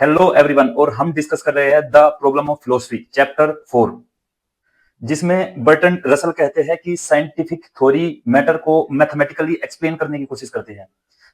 Hello everyone. और हम discuss कर रहे हैं the problem of philosophy chapter 4, जिसमें बर्टन रसल कहते हैं कि साइंटिफिक थ्योरी मैटर को मैथमेटिकली एक्सप्लेन करने की कोशिश करती है,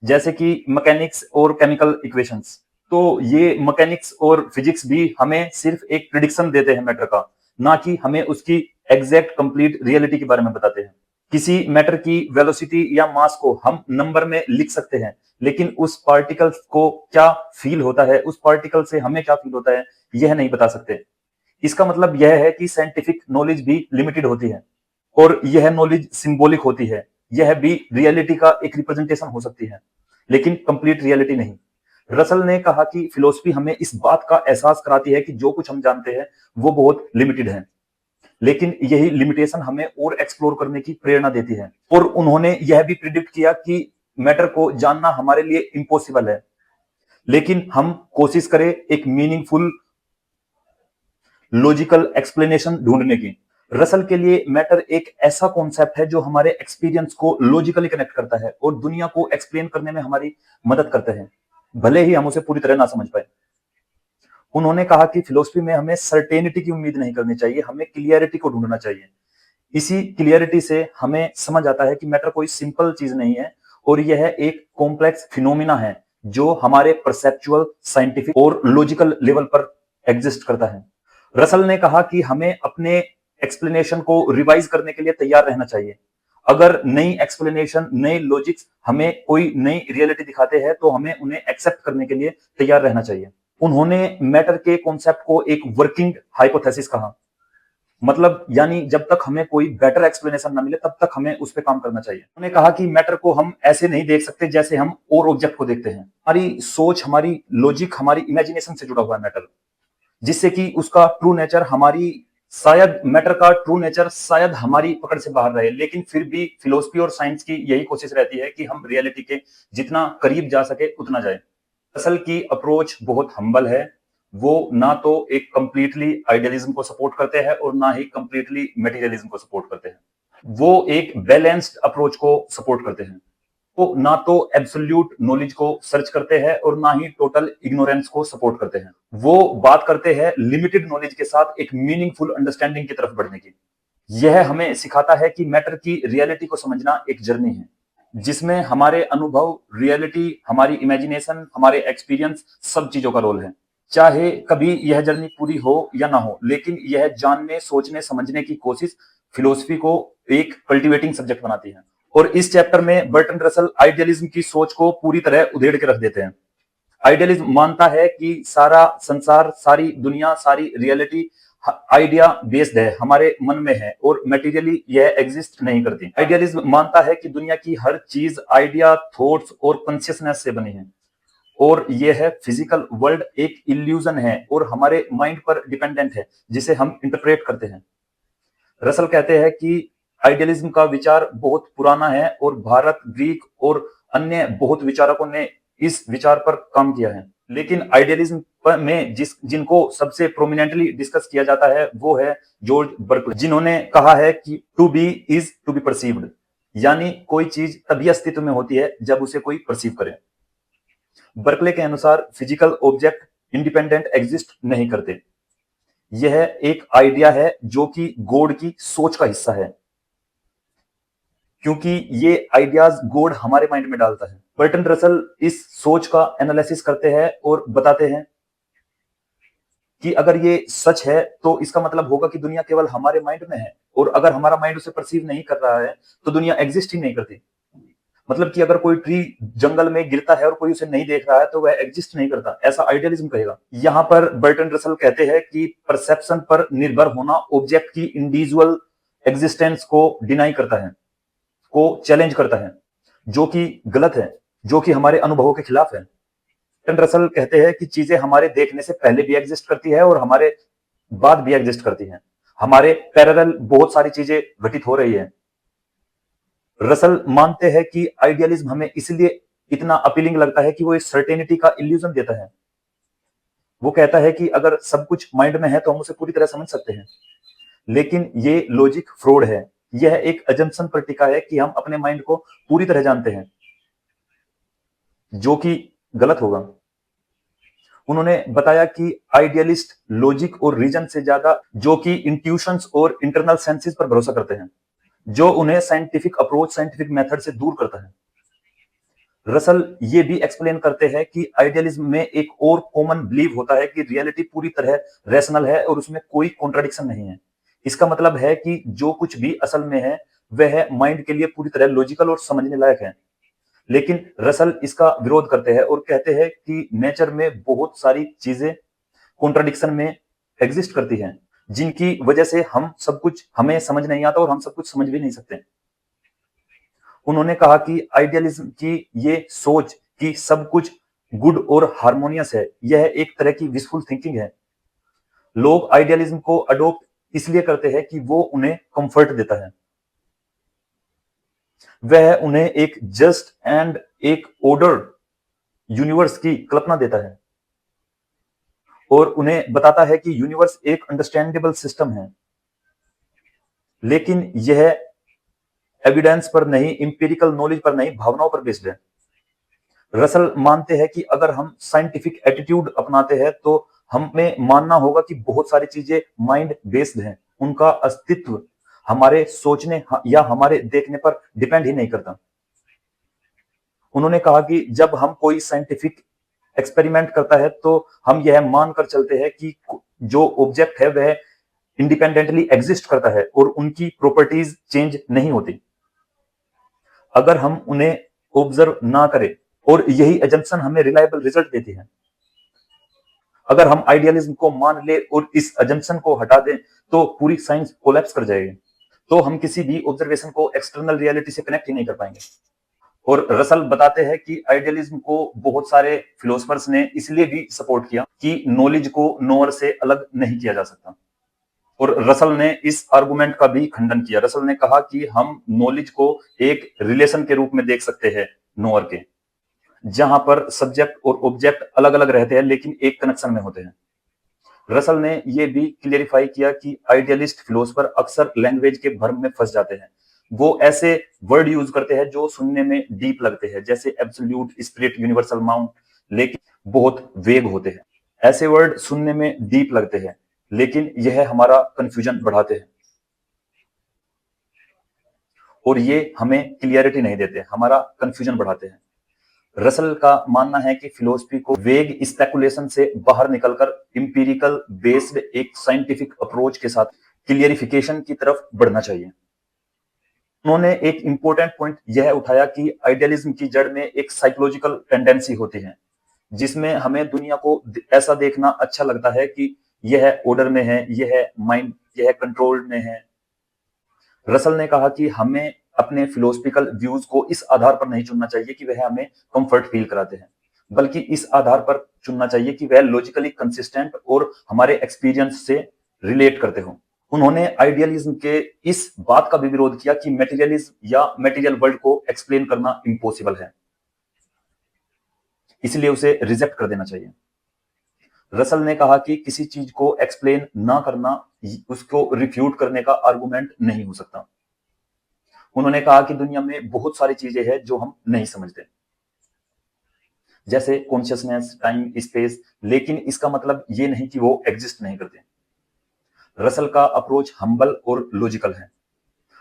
जैसे कि मैकेनिक्स और केमिकल इक्वेशंस। तो ये मैकेनिक्स और फिजिक्स भी हमें सिर्फ एक प्रिडिक्शन देते हैं मैटर का, ना कि हमें उसकी एग्जैक्ट कंप्लीट रियलिटी के बारे में बताते हैं। किसी मैटर की वेलोसिटी या मास को हम नंबर में लिख सकते हैं, लेकिन उस पार्टिकल को क्या फील होता है, उस पार्टिकल से हमें क्या फील होता है, यह नहीं बता सकते। इसका मतलब यह है कि साइंटिफिक नॉलेज भी लिमिटेड होती है, और यह नॉलेज सिंबॉलिक होती है। यह भी रियलिटी का एक रिप्रेजेंटेशन हो सकती है, लेकिन कंप्लीट रियलिटी नहीं। रसल ने कहा कि फिलोसफी हमें इस बात का एहसास कराती है कि जो कुछ हम जानते हैं वो बहुत लिमिटेड है, लेकिन यही लिमिटेशन हमें और एक्सप्लोर करने की प्रेरणा देती है। और उन्होंने यह भी प्रिडिक्ट किया कि मैटर को जानना हमारे लिए इम्पॉसिबल है, लेकिन हम कोशिश करें एक मीनिंगफुल लॉजिकल एक्सप्लेनेशन ढूंढने की। रसल के लिए मैटर एक ऐसा कॉन्सेप्ट है जो हमारे एक्सपीरियंस को लॉजिकली कनेक्ट करता है और दुनिया को एक्सप्लेन करने में हमारी मदद करता है, भले ही हम उसे पूरी तरह ना समझ पाए। उन्होंने कहा कि फिलोसफी में हमें सर्टेनिटी की उम्मीद नहीं करनी चाहिए, हमें क्लियरिटी को ढूंढना चाहिए। इसी क्लियरिटी से हमें समझ आता है कि मैटर कोई सिंपल चीज नहीं है, और यह एक कॉम्प्लेक्स फिनोमिना है जो हमारे परसेप्चुअल, साइंटिफिक और लॉजिकल लेवल पर एग्जिस्ट करता है। रसल ने कहा कि हमें अपने एक्सप्लेनेशन को रिवाइज करने के लिए तैयार रहना चाहिए। अगर नई एक्सप्लेनेशन, नए लॉजिक्स हमें कोई नई रियलिटी दिखाते हैं तो हमें उन्हें एक्सेप्ट करने के लिए तैयार रहना चाहिए। उन्होंने मैटर के कॉन्सेप्ट को एक वर्किंग हाइपोथेसिस कहा, मतलब यानी जब तक हमें कोई बेटर एक्सप्लेनेशन ना मिले तब तक हमें उस पर काम करना चाहिए। उन्होंने कहा कि मैटर को हम ऐसे नहीं देख सकते जैसे हम और ऑब्जेक्ट को देखते हैं। हमारी सोच, हमारी लॉजिक, हमारी इमेजिनेशन से जुड़ा हुआ है मैटर, जिससे कि उसका ट्रू नेचर हमारी, शायद मैटर का ट्रू नेचर शायद हमारी पकड़ से बाहर रहे, लेकिन फिर भी फिलोसफी और साइंस की यही कोशिश रहती है कि हम रियलिटी के जितना करीब जा सके उतना जाए। असल की अप्रोच बहुत हम्बल है। वो ना तो एक कंप्लीटली आइडियलिज्म को सपोर्ट करते हैं और ना ही कंप्लीटली मटेरियलिज्म को सपोर्ट करते हैं। वो एक बैलेंस्ड अप्रोच को सपोर्ट करते हैं। वो ना तो एब्सोल्यूट नॉलेज को सर्च करते हैं और ना ही टोटल इग्नोरेंस को सपोर्ट करते हैं। वो बात करते हैं लिमिटेड नॉलेज के साथ एक मीनिंगफुल अंडरस्टैंडिंग की तरफ बढ़ने की। यह हमें सिखाता है कि मैटर की रियलिटी को समझना एक जर्नी है, जिसमें हमारे अनुभव, रियलिटी, हमारी इमेजिनेशन, हमारे एक्सपीरियंस, सब चीजों का रोल है। चाहे कभी यह जर्नी पूरी हो या ना हो, लेकिन यह जानने, सोचने, समझने की कोशिश फिलोसफी को एक कल्टीवेटिंग सब्जेक्ट बनाती है। और इस चैप्टर में बर्टन रसल आइडियलिज्म की सोच को पूरी तरह उधेड़ के रख देते हैं। आइडियलिज्म मानता है कि सारा संसार, सारी दुनिया, सारी रियलिटी आइडिया बेस्ड है, हमारे मन में है, और मटेरियली यह एग्जिस्ट नहीं करती। आइडियलिज्म मानता है कि दुनिया की हर चीज आइडिया, थॉट्स और कॉन्शियसनेस से बनी है, और यह है फिजिकल वर्ल्ड एक इल्यूजन है और हमारे माइंड पर डिपेंडेंट है, जिसे हम इंटरप्रेट करते हैं। रसल कहते हैं कि आइडियलिज्म का विचार बहुत पुराना है और भारत, ग्रीक और अन्य बहुत विचारकों ने इस विचार पर काम किया है, लेकिन आइडियलिज्म में जिनको सबसे प्रोमिनेंटली डिस्कस किया जाता है वो है जॉर्ज बर्कले, जिन्होंने कहा है कि to be is to be perceived, यानी कोई चीज तभी अस्तित्व में होती है जब उसे कोई परसीव करे। बर्कले के अनुसार फिजिकल ऑब्जेक्ट इंडिपेंडेंट एग्जिस्ट नहीं करते। यह एक आइडिया है जो कि गॉड की सोच का हिस्सा है, क्योंकि ये आइडियाज गॉड हमारे माइंड में डालता है। बर्टन रसल इस सोच का एनालिसिस करते हैं और बताते हैं कि अगर ये सच है तो इसका मतलब होगा कि दुनिया केवल हमारे माइंड में है, और अगर हमारा माइंड उसे परसीव नहीं कर रहा है तो दुनिया एग्जिस्ट ही नहीं करती। मतलब कि अगर कोई ट्री जंगल में गिरता है और कोई उसे नहीं देख रहा है तो वह एग्जिस्ट नहीं करता, ऐसा आइडियलिज्म कहेगा। यहां पर बर्टन रसल कहते हैं कि परसेप्शन पर निर्भर होना ऑब्जेक्ट की इंडिविजुअल एग्जिस्टेंस को डिनाई करता है, को चैलेंज करता है, जो कि गलत है, जो कि हमारे अनुभवों के खिलाफ है। बर्टन रसल कहते हैं कि चीजें हमारे देखने से पहले भी एग्जिस्ट करती है और हमारे बाद भी एग्जिस्ट करती हैं। हमारे पैरेलल बहुत सारी चीजें घटित हो रही है। रसल मानते हैं कि आइडियलिज्म हमें इसलिए इतना अपीलिंग लगता है कि वो एक सर्टेनिटी का इल्यूजन देता है। वो कहता है कि अगर सब कुछ माइंड में है तो हम उसे पूरी तरह समझ सकते हैं, लेकिन ये लॉजिक फ्रॉड है। यह एक अजम्पशन पर टिका है कि हम अपने माइंड को पूरी तरह जानते हैं, जो कि गलत होगा। उन्होंने बताया कि आइडियलिस्ट लॉजिक और रीजन से ज्यादा जो कि इंट्यूशंस और इंटरनल सेंसेस पर भरोसा करते हैं, जो उन्हें साइंटिफिक अप्रोच, साइंटिफिक मेथड से दूर करता है। रसल ये भी एक्सप्लेन करते हैं कि आइडियलिज्म में एक और कॉमन बिलीव होता है कि रियलिटी पूरी तरह रैशनल है और उसमें कोई कॉन्ट्राडिक्शन नहीं है। इसका मतलब है कि जो कुछ भी असल में है वह माइंड के लिए पूरी तरह लॉजिकल और समझने लायक है। लेकिन रसल इसका विरोध करते हैं और कहते हैं कि नेचर में बहुत सारी चीजें कॉन्ट्राडिक्शन में एग्जिस्ट करती हैं, जिनकी वजह से हम सब कुछ हमें समझ नहीं आता और हम सब कुछ समझ भी नहीं सकते। उन्होंने कहा कि आइडियलिज्म की ये सोच कि सब कुछ गुड और हार्मोनियस है, यह एक तरह की विशफुल थिंकिंग है। लोग आइडियलिज्म को अडॉप्ट इसलिए करते हैं कि वो उन्हें कंफर्ट देता है। वह उन्हें एक जस्ट एंड एक ऑर्डर यूनिवर्स की कल्पना देता है और उन्हें बताता है कि यूनिवर्स एक अंडरस्टैंडेबल सिस्टम है, लेकिन यह एविडेंस पर नहीं, इंपिरिकल नॉलेज पर नहीं, भावनाओं पर बेस्ड है। रसल मानते हैं कि अगर हम साइंटिफिक एटीट्यूड अपनाते हैं तो हमें मानना होगा कि बहुत सारी चीजें माइंड बेस्ड हैं, उनका अस्तित्व हमारे सोचने या हमारे देखने पर डिपेंड ही नहीं करता। उन्होंने कहा कि जब हम कोई साइंटिफिक एक्सपेरिमेंट करता है तो हम यह मानकर चलते हैं कि जो ऑब्जेक्ट है वह इंडिपेंडेंटली एग्जिस्ट करता है और उनकी प्रॉपर्टीज चेंज नहीं होती अगर हम उन्हें ऑब्जर्व ना करें, और यही एजम्पशन हमें रिलायबल रिजल्ट देती है। अगर हम आइडियलिज्म को मान ले और इस एजम्पशन को हटा दें तो पूरी साइंस कोलैप्स कर जाएगी। तो हम किसी भी ऑब्जर्वेशन को एक्सटर्नल रियलिटी से कनेक्ट ही नहीं कर पाएंगे। और रसल बताते हैं कि आइडियलिज्म को बहुत सारे फिलोसफर्स ने इसलिए भी सपोर्ट किया कि नॉलेज को नोअर से अलग नहीं किया जा सकता। और रसल ने इस आर्गुमेंट का भी खंडन किया। रसल ने कहा कि हम नॉलेज को एक रिलेशन के रूप में देख सकते हैं नोअर के, जहां पर सब्जेक्ट और ऑब्जेक्ट अलग अलग रहते हैं लेकिन एक कनेक्शन में होते हैं। रसल ने यह भी क्लियरिफाई किया कि आइडियलिस्ट फिलोसफर अक्सर लैंग्वेज के भ्रम में फंस जाते हैं। वो ऐसे वर्ड यूज करते हैं जो सुनने में डीप लगते हैं, जैसे एब्सोल्यूट, स्पिरिट, यूनिवर्सल माउंट, लेकिन बहुत वेग होते हैं। ऐसे वर्ड सुनने में डीप लगते हैं लेकिन यह हमारा कंफ्यूजन बढ़ाते हैं और ये हमें क्लियरिटी नहीं देते, हमारा कंफ्यूजन बढ़ाते हैं। रसल का मानना है कि फिलोसफी को वेग स्पेकुलेशन से बाहर निकलकर इंपीरिकल बेस्ड एक साइंटिफिक अप्रोच के साथ क्लियरिफिकेशन की तरफ बढ़ना चाहिए। उन्होंने एक इंपॉर्टेंट पॉइंट यह उठाया कि आइडियलिज्म की जड़ में एक साइकोलॉजिकल टेंडेंसी होती है, जिसमें हमें दुनिया को ऐसा देखना अच्छा लगता है कि यह ऑर्डर में है, यह माइंड, यह कंट्रोल में है। रसल ने कहा कि हमें अपने फिलोसफिकल व्यूज को इस आधार पर नहीं चुनना चाहिए कि वह हमें कंफर्ट फील कराते हैं, बल्कि इस आधार पर चुनना चाहिए कि वह लॉजिकली कंसिस्टेंट और हमारे एक्सपीरियंस से रिलेट करते हो। उन्होंने आइडियलिज्म के इस बात का भी विरोध किया कि मेटीरियलिज्म या मेटीरियल वर्ल्ड को एक्सप्लेन करना इम्पॉसिबल है, इसलिए उसे रिजेक्ट कर देना चाहिए। रसल ने कहा कि किसी चीज को एक्सप्लेन ना करना उसको रिफ्यूट करने का आर्गुमेंट नहीं हो सकता। उन्होंने कहा कि दुनिया में बहुत सारी चीजें हैं जो हम नहीं समझते, जैसे कॉन्शियसनेस, टाइम, स्पेस, लेकिन इसका मतलब ये नहीं कि वो एग्जिस्ट नहीं करते। रसल का अप्रोच हम्बल और लॉजिकल है।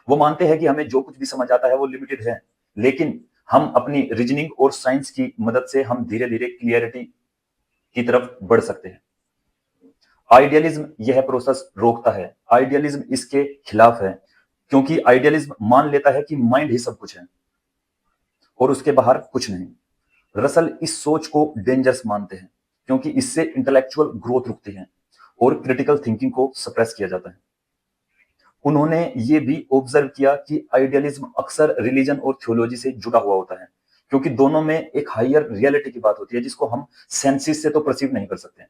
वो मानते हैं कि हमें जो कुछ भी समझ आता है वो लिमिटेड है, लेकिन हम अपनी रीजनिंग और साइंस की मदद से हम धीरे धीरे क्लियरिटी की तरफ बढ़ सकते हैं। आइडियलिज्म यह प्रोसेस रोकता है, आइडियलिज्म इसके खिलाफ है, क्योंकि आइडियलिज्म मान लेता है कि माइंड ही सब कुछ है और उसके बाहर कुछ नहीं। रसल इस सोच को डेंजरस मानते हैं क्योंकि इससे इंटेलेक्चुअल ग्रोथ रुकती है और क्रिटिकल थिंकिंग को सप्रेस किया जाता है। उन्होंने ये भी ऑब्जर्व किया कि आइडियलिज्म अक्सर रिलीजन और थियोलॉजी से जुड़ा हुआ होता है, क्योंकि दोनों में एक हायर रियलिटी की बात होती है जिसको हम सेंसिस से तो परसीव नहीं कर सकते,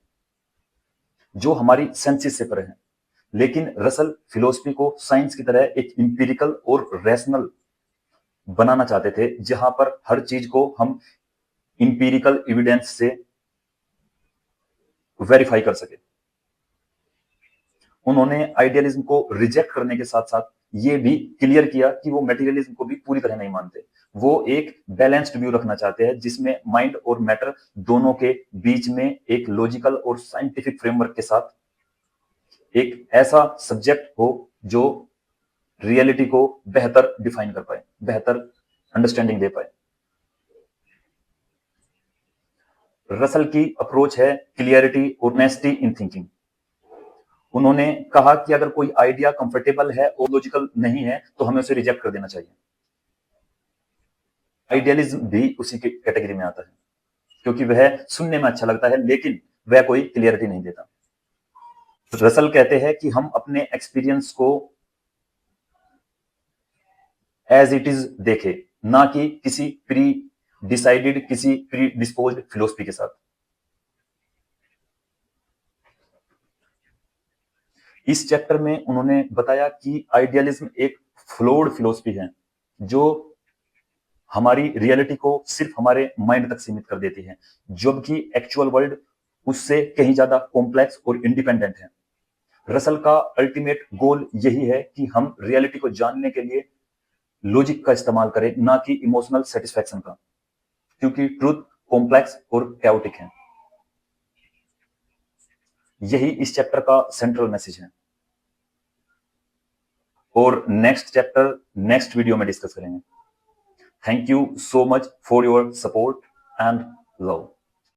जो हमारी सेंसिस से परे है। लेकिन रसल फिलोसफी को साइंस की तरह एक इंपिरिकल और रैशनल बनाना चाहते थे, जहां पर हर चीज को हम इंपिरिकल एविडेंस से वेरीफाई कर सके। उन्होंने आइडियलिज्म को रिजेक्ट करने के साथ साथ ये भी क्लियर किया कि वो मटेरियलिज्म को भी पूरी तरह नहीं मानते। वो एक बैलेंस्ड व्यू रखना चाहते हैं जिसमें माइंड और मैटर दोनों के बीच में एक लॉजिकल और साइंटिफिक फ्रेमवर्क के साथ एक ऐसा सब्जेक्ट हो जो रियलिटी को बेहतर डिफाइन कर पाए, बेहतर अंडरस्टैंडिंग दे पाए। रसल की अप्रोच है क्लियरिटी, ऑनेस्टी इन थिंकिंग। उन्होंने कहा कि अगर कोई आइडिया कंफर्टेबल है और लॉजिकल नहीं है तो हमें उसे रिजेक्ट कर देना चाहिए। आइडियलिज्म भी उसी की कैटेगरी में आता है क्योंकि वह सुनने में अच्छा लगता है लेकिन वह कोई क्लियरिटी नहीं देता। रसल कहते हैं कि हम अपने एक्सपीरियंस को एज इट इज देखें, ना कि किसी प्री डिसाइडेड, किसी प्री डिस्पोज्ड फिलोसफी के साथ। इस चैप्टर में उन्होंने बताया कि आइडियलिज्म एक फ्लोड फिलोसफी है जो हमारी रियलिटी को सिर्फ हमारे माइंड तक सीमित कर देती है, जबकि एक्चुअल वर्ल्ड उससे कहीं ज्यादा कॉम्प्लेक्स और इंडिपेंडेंट है। रसल का अल्टीमेट गोल यही है कि हम रियलिटी को जानने के लिए लॉजिक का इस्तेमाल करें, ना कि इमोशनल सेटिस्फैक्शन का, क्योंकि ट्रूथ कॉम्प्लेक्स और कैओटिक है। यही इस चैप्टर का सेंट्रल मैसेज है और नेक्स्ट चैप्टर नेक्स्ट वीडियो में डिस्कस करेंगे। Thank you so much for your support and love.